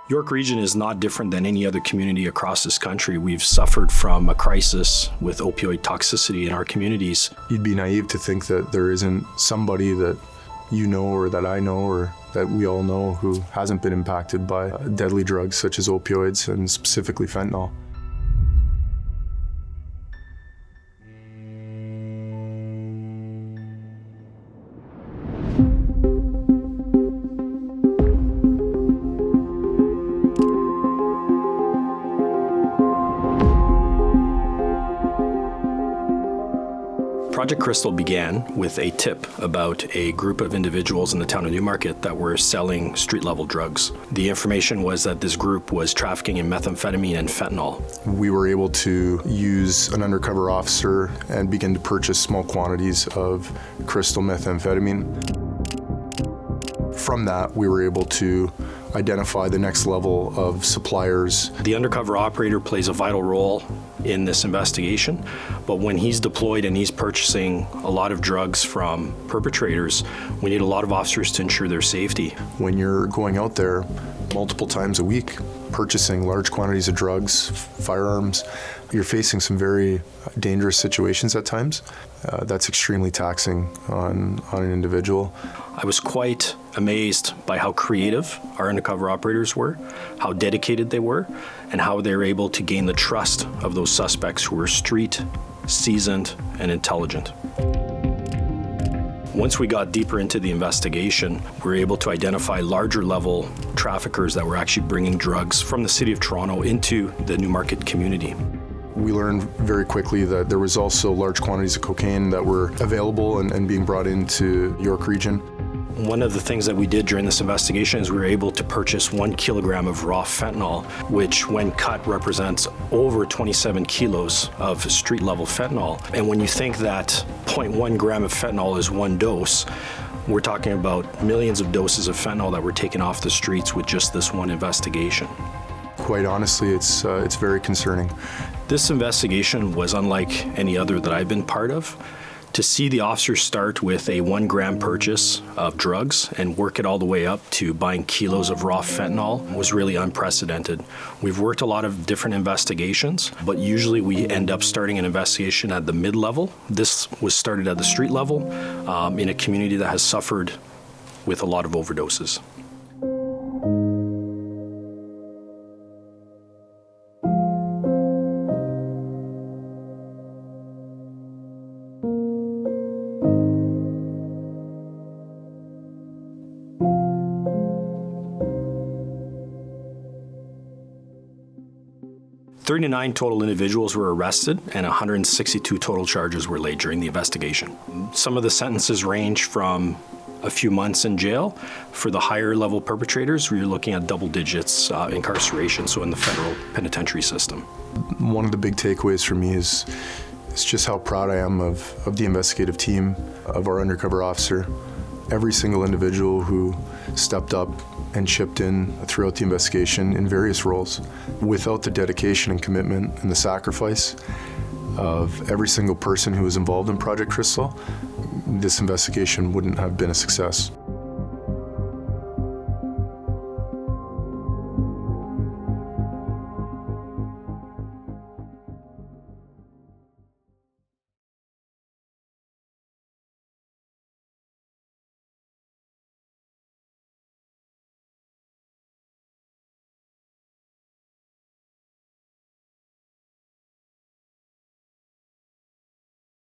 York Region is not different than any other community across this country. We've suffered from a crisis with opioid toxicity in our communities. You'd be naive to think that there isn't somebody that you know or that I know or that we all know who hasn't been impacted by deadly drugs such as opioids and specifically fentanyl. Project Crystal began with a tip about a group of individuals in the town of Newmarket that were selling street-level drugs. The information was that this group was trafficking in methamphetamine and fentanyl. We were able to use an undercover officer and begin to purchase small quantities of crystal methamphetamine. From that, we were able to identify the next level of suppliers. The undercover operator plays a vital role in this investigation, but when he's deployed and he's purchasing a lot of drugs from perpetrators, we need a lot of officers to ensure their safety. When you're going out there multiple times a week, purchasing large quantities of drugs, firearms, you're facing some very dangerous situations at times. That's extremely taxing on an individual. I was quite amazed by how creative our undercover operators were, how dedicated they were, and how they were able to gain the trust of those suspects who were street, seasoned, and intelligent. Once we got deeper into the investigation, we were able to identify larger level traffickers that were actually bringing drugs from the city of Toronto into the Newmarket community. We learned very quickly that there was also large quantities of cocaine that were available and being brought into York Region. One of the things that we did during this investigation is we were able to purchase 1 kilogram of raw fentanyl, which when cut represents over 27 kilos of street-level fentanyl. And when you think that 0.1 gram of fentanyl is one dose, we're talking about millions of doses of fentanyl that were taken off the streets with just this one investigation. Quite honestly, it's very concerning. This investigation was unlike any other that I've been part of. To see the officers start with a 1 gram purchase of drugs and work it all the way up to buying kilos of raw fentanyl was really unprecedented. We've worked a lot of different investigations, but usually we end up starting an investigation at the mid-level. This was started at the street level in a community that has suffered with a lot of overdoses. "39 total individuals were arrested and 162 total charges were laid during the investigation. Some of the sentences range from a few months in jail. For the higher level perpetrators, we're looking at double digits incarceration, so in the federal penitentiary system. One of the big takeaways for me is just how proud I am of the investigative team, of our undercover officer. Every single individual who stepped up and chipped in throughout the investigation in various roles. Without the dedication and commitment and the sacrifice of every single person who was involved in Project Crystal, this investigation wouldn't have been a success.